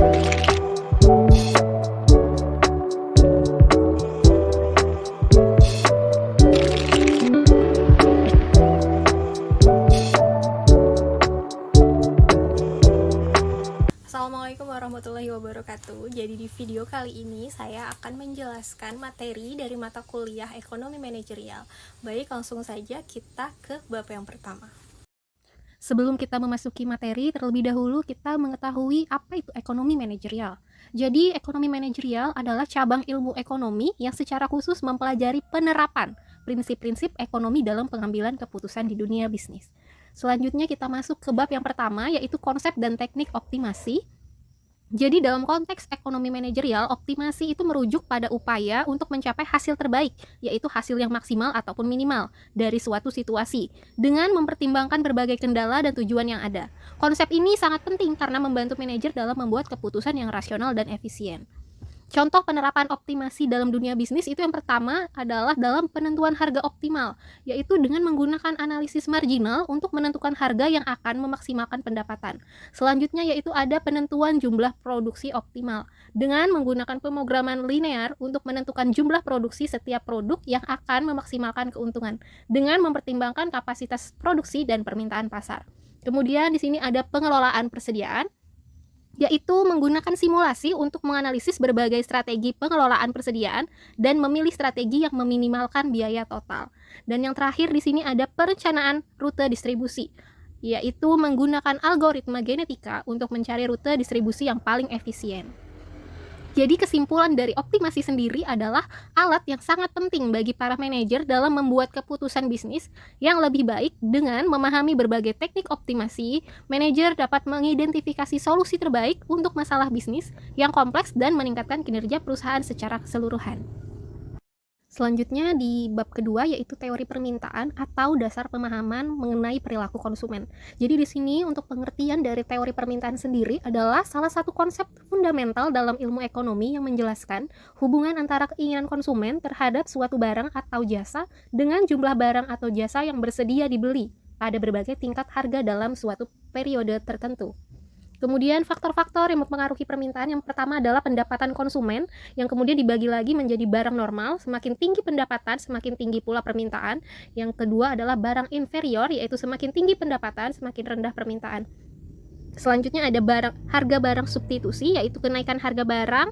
Assalamualaikum warahmatullahi wabarakatuh. Jadi di video kali ini saya akan menjelaskan materi dari mata kuliah Ekonomi Manajerial. Baik, langsung saja kita ke bab yang pertama. Sebelum kita memasuki materi, terlebih dahulu kita mengetahui apa itu ekonomi manajerial. Jadi, ekonomi manajerial adalah cabang ilmu ekonomi yang secara khusus mempelajari penerapan prinsip-prinsip ekonomi dalam pengambilan keputusan di dunia bisnis. Selanjutnya kita masuk ke bab yang pertama, yaitu konsep dan teknik optimasi. Jadi dalam konteks ekonomi manajerial, optimasi itu merujuk pada upaya untuk mencapai hasil terbaik, yaitu hasil yang maksimal ataupun minimal dari suatu situasi, dengan mempertimbangkan berbagai kendala dan tujuan yang ada. Konsep ini sangat penting karena membantu manajer dalam membuat keputusan yang rasional dan efisien. Contoh penerapan optimasi dalam dunia bisnis itu yang pertama adalah dalam penentuan harga optimal, yaitu dengan menggunakan analisis marginal untuk menentukan harga yang akan memaksimalkan pendapatan. Selanjutnya yaitu ada penentuan jumlah produksi optimal, dengan menggunakan pemrograman linear untuk menentukan jumlah produksi setiap produk yang akan memaksimalkan keuntungan, dengan mempertimbangkan kapasitas produksi dan permintaan pasar. Kemudian di sini ada pengelolaan persediaan, yaitu menggunakan simulasi untuk menganalisis berbagai strategi pengelolaan persediaan dan memilih strategi yang meminimalkan biaya total. Dan yang terakhir di sini ada perencanaan rute distribusi, yaitu menggunakan algoritma genetika untuk mencari rute distribusi yang paling efisien. Jadi kesimpulan dari optimasi sendiri adalah alat yang sangat penting bagi para manajer dalam membuat keputusan bisnis yang lebih baik. Dengan memahami berbagai teknik optimasi, manajer dapat mengidentifikasi solusi terbaik untuk masalah bisnis yang kompleks dan meningkatkan kinerja perusahaan secara keseluruhan. Selanjutnya di bab kedua yaitu teori permintaan atau dasar pemahaman mengenai perilaku konsumen. Jadi di sini untuk pengertian dari teori permintaan sendiri adalah salah satu konsep fundamental dalam ilmu ekonomi yang menjelaskan hubungan antara keinginan konsumen terhadap suatu barang atau jasa dengan jumlah barang atau jasa yang bersedia dibeli pada berbagai tingkat harga dalam suatu periode tertentu. Kemudian faktor-faktor yang mempengaruhi permintaan yang pertama adalah pendapatan konsumen, yang kemudian dibagi lagi menjadi barang normal. Semakin tinggi pendapatan, semakin tinggi pula permintaan. Yang kedua adalah barang inferior, yaitu semakin tinggi pendapatan, semakin rendah permintaan. Selanjutnya ada harga barang substitusi, yaitu kenaikan harga barang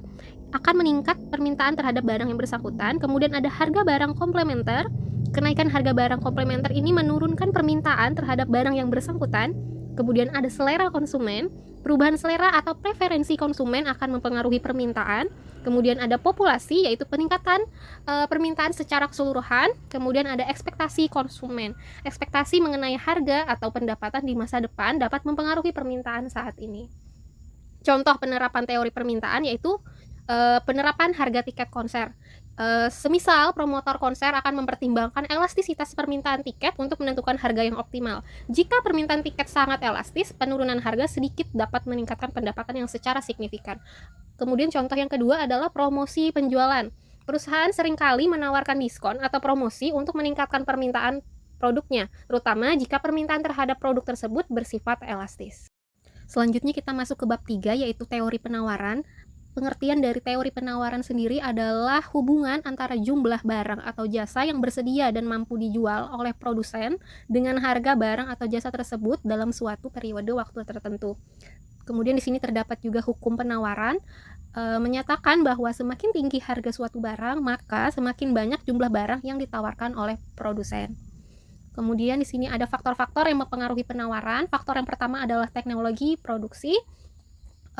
akan meningkat permintaan terhadap barang yang bersangkutan. Kemudian ada harga barang komplementer. Kenaikan harga barang komplementer ini menurunkan permintaan terhadap barang yang bersangkutan. Kemudian ada selera konsumen. Perubahan selera atau preferensi konsumen akan mempengaruhi permintaan. Kemudian ada populasi, yaitu peningkatan permintaan secara keseluruhan. Kemudian ada ekspektasi konsumen. Ekspektasi mengenai harga atau pendapatan di masa depan dapat mempengaruhi permintaan saat ini. Contoh penerapan teori permintaan yaitu penerapan harga tiket konser. Semisal promotor konser akan mempertimbangkan elastisitas permintaan tiket untuk menentukan harga yang optimal. Jika permintaan tiket sangat elastis, penurunan harga sedikit dapat meningkatkan pendapatan yang secara signifikan. Kemudian contoh yang kedua adalah promosi penjualan. Perusahaan seringkali menawarkan diskon atau promosi untuk meningkatkan permintaan produknya, terutama jika permintaan terhadap produk tersebut bersifat elastis. Selanjutnya kita masuk ke bab 3 yaitu teori penawaran. Pengertian dari teori penawaran sendiri adalah hubungan antara jumlah barang atau jasa yang bersedia dan mampu dijual oleh produsen dengan harga barang atau jasa tersebut dalam suatu periode waktu tertentu. Kemudian di sini terdapat juga hukum penawaran, menyatakan bahwa semakin tinggi harga suatu barang, maka semakin banyak jumlah barang yang ditawarkan oleh produsen. Kemudian di sini ada faktor-faktor yang mempengaruhi penawaran. Faktor yang pertama adalah teknologi produksi.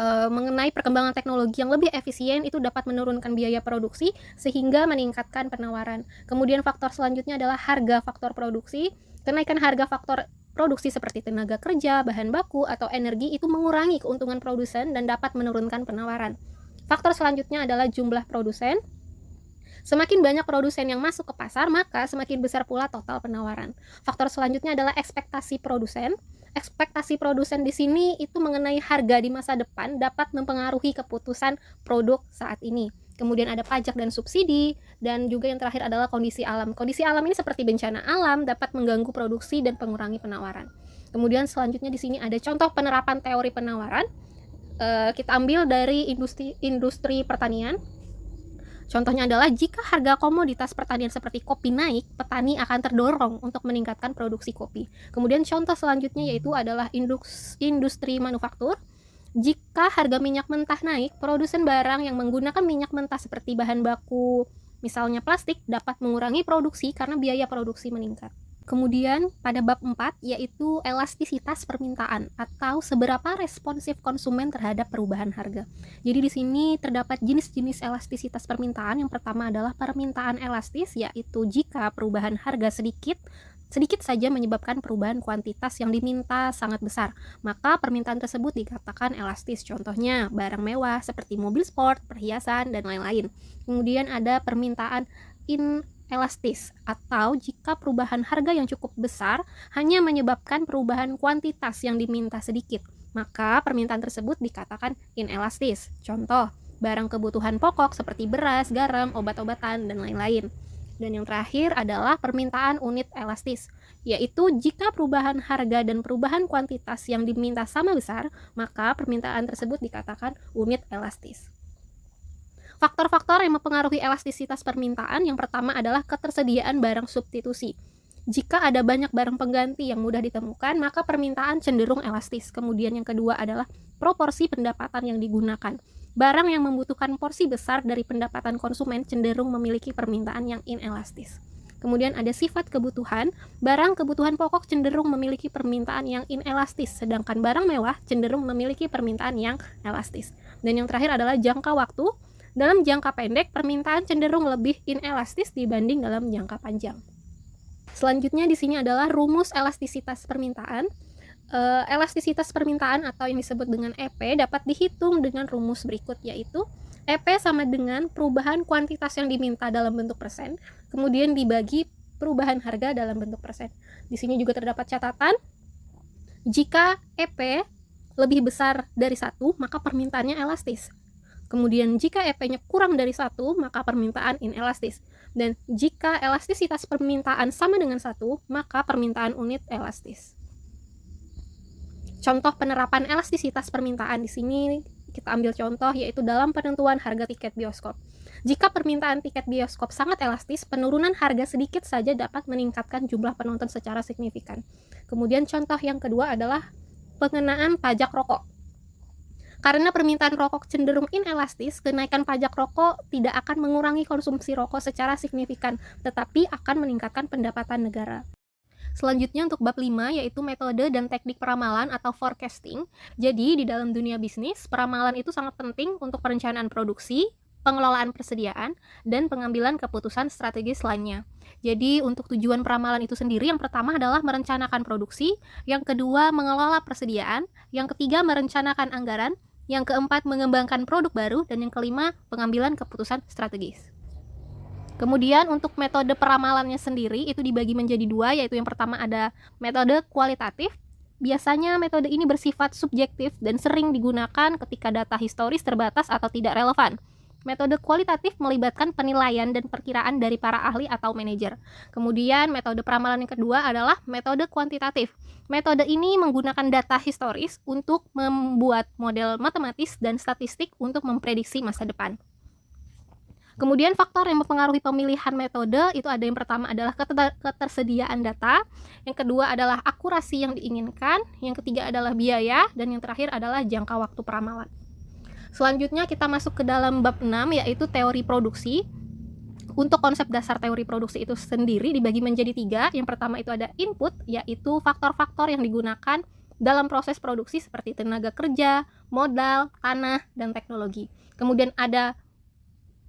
Mengenai perkembangan teknologi yang lebih efisien itu dapat menurunkan biaya produksi sehingga meningkatkan penawaran. Kemudian faktor selanjutnya adalah harga faktor produksi. Kenaikan harga faktor produksi seperti tenaga kerja, bahan baku, atau energi itu mengurangi keuntungan produsen dan dapat menurunkan penawaran. Faktor selanjutnya adalah jumlah produsen. Semakin banyak produsen yang masuk ke pasar, maka semakin besar pula total penawaran. Faktor selanjutnya adalah ekspektasi produsen. Ekspektasi produsen di sini itu mengenai harga di masa depan dapat mempengaruhi keputusan produk saat ini. Kemudian ada pajak dan subsidi, dan juga yang terakhir adalah kondisi alam. Kondisi alam ini seperti bencana alam dapat mengganggu produksi dan mengurangi penawaran. Kemudian selanjutnya di sini ada contoh penerapan teori penawaran. Kita ambil dari industri pertanian. Contohnya adalah jika harga komoditas pertanian seperti kopi naik, petani akan terdorong untuk meningkatkan produksi kopi. Kemudian contoh selanjutnya yaitu adalah industri manufaktur. Jika harga minyak mentah naik, produsen barang yang menggunakan minyak mentah seperti bahan baku, misalnya plastik, dapat mengurangi produksi karena biaya produksi meningkat. Kemudian pada bab 4 yaitu elastisitas permintaan atau seberapa responsif konsumen terhadap perubahan harga. Jadi di sini terdapat jenis-jenis elastisitas permintaan. Yang pertama adalah permintaan elastis, yaitu jika perubahan harga sedikit saja menyebabkan perubahan kuantitas yang diminta sangat besar, maka permintaan tersebut dikatakan elastis. Contohnya barang mewah seperti mobil sport, perhiasan, dan lain-lain. Kemudian ada permintaan inelastis atau jika perubahan harga yang cukup besar hanya menyebabkan perubahan kuantitas yang diminta sedikit, maka permintaan tersebut dikatakan inelastis. Contoh, barang kebutuhan pokok seperti beras, garam, obat-obatan, dan lain-lain. Dan yang terakhir adalah permintaan unit elastis, yaitu jika perubahan harga dan perubahan kuantitas yang diminta sama besar, maka permintaan tersebut dikatakan unit elastis. Faktor-faktor yang mempengaruhi elastisitas permintaan yang pertama adalah ketersediaan barang substitusi. Jika ada banyak barang pengganti yang mudah ditemukan, maka permintaan cenderung elastis. Kemudian yang kedua adalah proporsi pendapatan yang digunakan. Barang yang membutuhkan porsi besar dari pendapatan konsumen cenderung memiliki permintaan yang inelastis. Kemudian ada sifat kebutuhan. Barang kebutuhan pokok cenderung memiliki permintaan yang inelastis, sedangkan barang mewah cenderung memiliki permintaan yang elastis. Dan yang terakhir adalah jangka waktu. Dalam jangka pendek, permintaan cenderung lebih inelastis dibanding dalam jangka panjang. Selanjutnya di sini adalah rumus elastisitas permintaan. Elastisitas permintaan atau yang disebut dengan EP dapat dihitung dengan rumus berikut, yaitu EP sama dengan perubahan kuantitas yang diminta dalam bentuk persen, kemudian dibagi perubahan harga dalam bentuk persen. Di sini juga terdapat catatan, jika EP lebih besar dari 1, maka permintaannya elastis. Kemudian jika EP-nya kurang dari 1, maka permintaan inelastis. Dan jika elastisitas permintaan sama dengan 1, maka permintaan unit elastis. Contoh penerapan elastisitas permintaan di sini kita ambil contoh yaitu dalam penentuan harga tiket bioskop. Jika permintaan tiket bioskop sangat elastis, penurunan harga sedikit saja dapat meningkatkan jumlah penonton secara signifikan. Kemudian contoh yang kedua adalah pengenaan pajak rokok. Karena permintaan rokok cenderung inelastis, kenaikan pajak rokok tidak akan mengurangi konsumsi rokok secara signifikan, tetapi akan meningkatkan pendapatan negara. Selanjutnya untuk bab 5 yaitu metode dan teknik peramalan atau forecasting. Jadi di dalam dunia bisnis, peramalan itu sangat penting untuk perencanaan produksi, pengelolaan persediaan, dan pengambilan keputusan strategis lainnya. Jadi untuk tujuan peramalan itu sendiri, yang pertama adalah merencanakan produksi, yang kedua mengelola persediaan, yang ketiga merencanakan anggaran, yang keempat mengembangkan produk baru, dan yang kelima pengambilan keputusan strategis. Kemudian untuk metode peramalannya sendiri itu dibagi menjadi 2, yaitu yang pertama ada metode kualitatif. Biasanya metode ini bersifat subjektif dan sering digunakan ketika data historis terbatas atau tidak relevan. Metode kualitatif melibatkan penilaian dan perkiraan dari para ahli atau manajer. Kemudian metode peramalan yang kedua adalah metode kuantitatif. Metode ini menggunakan data historis untuk membuat model matematis dan statistik untuk memprediksi masa depan. Kemudian faktor yang mempengaruhi pemilihan metode itu ada yang pertama adalah ketersediaan data, yang kedua adalah akurasi yang diinginkan, yang ketiga adalah biaya, dan yang terakhir adalah jangka waktu peramalan. Selanjutnya kita masuk ke dalam bab 6 yaitu teori produksi. Untuk konsep dasar teori produksi itu sendiri dibagi menjadi 3. Yang pertama itu ada input, yaitu faktor-faktor yang digunakan dalam proses produksi seperti tenaga kerja, modal, tanah, dan teknologi. Kemudian ada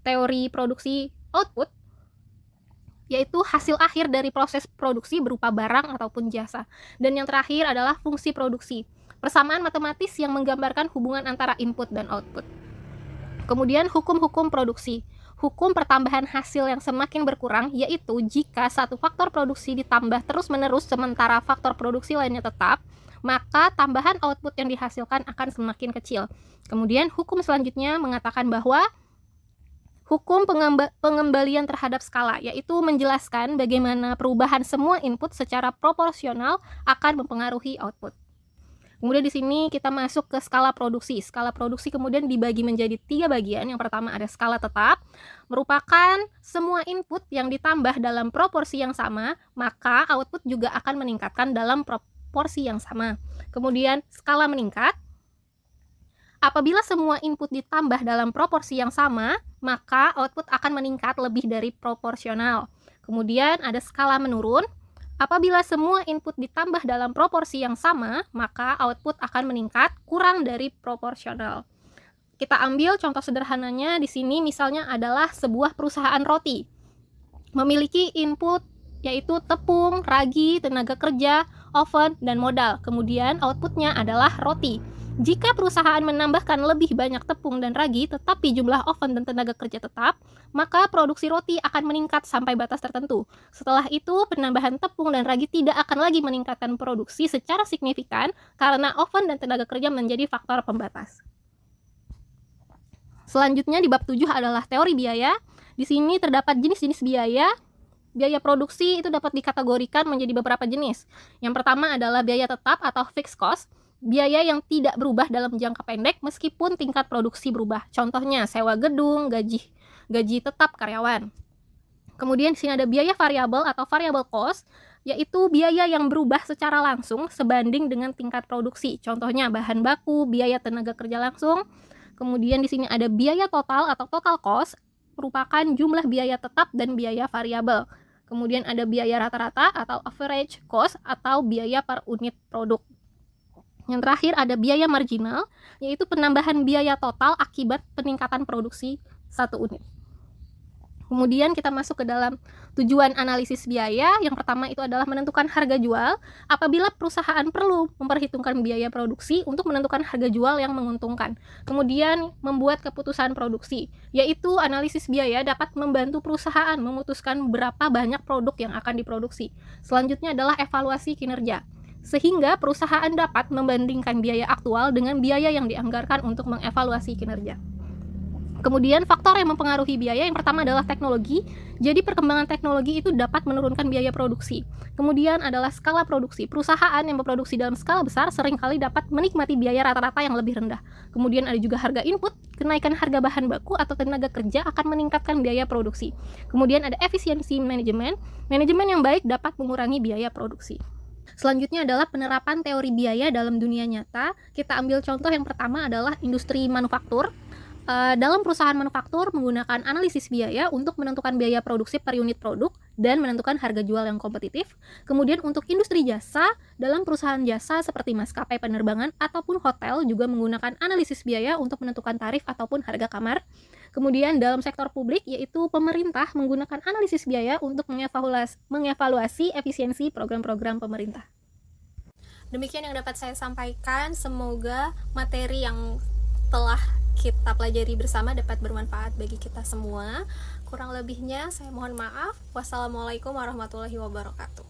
teori produksi output, yaitu hasil akhir dari proses produksi berupa barang ataupun jasa. Dan yang terakhir adalah fungsi produksi, persamaan matematis yang menggambarkan hubungan antara input dan output. Kemudian hukum-hukum produksi, hukum pertambahan hasil yang semakin berkurang, yaitu jika satu faktor produksi ditambah terus-menerus sementara faktor produksi lainnya tetap, maka tambahan output yang dihasilkan akan semakin kecil. Kemudian hukum selanjutnya mengatakan bahwa hukum pengembalian terhadap skala, yaitu menjelaskan bagaimana perubahan semua input secara proporsional akan mempengaruhi output. Kemudian di sini kita masuk ke skala produksi. Skala produksi kemudian dibagi menjadi 3 bagian. Yang pertama ada skala tetap, merupakan semua input yang ditambah dalam proporsi yang sama, maka output juga akan meningkatkan dalam proporsi yang sama. Kemudian skala meningkat, apabila semua input ditambah dalam proporsi yang sama, maka output akan meningkat lebih dari proporsional. Kemudian ada skala menurun, apabila semua input ditambah dalam proporsi yang sama, maka output akan meningkat kurang dari proporsional. Kita ambil contoh sederhananya di sini misalnya adalah sebuah perusahaan roti. Memiliki input yaitu tepung, ragi, tenaga kerja, oven, dan modal. Kemudian outputnya adalah roti. Jika perusahaan menambahkan lebih banyak tepung dan ragi, tetapi jumlah oven dan tenaga kerja tetap, maka produksi roti akan meningkat sampai batas tertentu. Setelah itu, penambahan tepung dan ragi tidak akan lagi meningkatkan produksi secara signifikan karena oven dan tenaga kerja menjadi faktor pembatas. Selanjutnya di bab 7 adalah teori biaya. Di sini terdapat jenis-jenis biaya. Biaya produksi itu dapat dikategorikan menjadi beberapa jenis. Yang pertama adalah biaya tetap atau fixed cost. Biaya yang tidak berubah dalam jangka pendek meskipun tingkat produksi berubah. Contohnya sewa gedung, gaji tetap karyawan. Kemudian di sini ada biaya variabel atau variable cost, yaitu biaya yang berubah secara langsung sebanding dengan tingkat produksi. Contohnya bahan baku, biaya tenaga kerja langsung. Kemudian di sini ada biaya total atau total cost, merupakan jumlah biaya tetap dan biaya variabel. Kemudian ada biaya rata-rata atau average cost atau biaya per unit produk. Yang terakhir ada biaya marginal, yaitu penambahan biaya total akibat peningkatan produksi satu unit. Kemudian kita masuk ke dalam tujuan analisis biaya. Yang pertama itu adalah menentukan harga jual. Apabila perusahaan perlu memperhitungkan biaya produksi untuk menentukan harga jual yang menguntungkan. Kemudian membuat keputusan produksi, yaitu analisis biaya dapat membantu perusahaan memutuskan berapa banyak produk yang akan diproduksi. Selanjutnya adalah evaluasi kinerja, sehingga perusahaan dapat membandingkan biaya aktual dengan biaya yang dianggarkan untuk mengevaluasi kinerja. Kemudian faktor yang mempengaruhi biaya yang pertama adalah teknologi. Jadi perkembangan teknologi itu dapat menurunkan biaya produksi. Kemudian adalah skala produksi. Perusahaan yang memproduksi dalam skala besar seringkali dapat menikmati biaya rata-rata yang lebih rendah. Kemudian ada juga harga input. Kenaikan harga bahan baku atau tenaga kerja akan meningkatkan biaya produksi. Kemudian ada efisiensi manajemen. Manajemen yang baik dapat mengurangi biaya produksi. Selanjutnya adalah penerapan teori biaya dalam dunia nyata. Kita ambil contoh yang pertama adalah industri manufaktur. Dalam perusahaan manufaktur menggunakan analisis biaya untuk menentukan biaya produksi per unit produk dan menentukan harga jual yang kompetitif. Kemudian untuk industri jasa, dalam perusahaan jasa seperti maskapai penerbangan ataupun hotel juga menggunakan analisis biaya untuk menentukan tarif ataupun harga kamar. Kemudian dalam sektor publik, yaitu pemerintah menggunakan analisis biaya untuk mengevaluasi efisiensi program-program pemerintah. Demikian yang dapat saya sampaikan. Semoga materi yang telah kita pelajari bersama dapat bermanfaat bagi kita semua. Kurang lebihnya saya mohon maaf. Wassalamualaikum warahmatullahi wabarakatuh.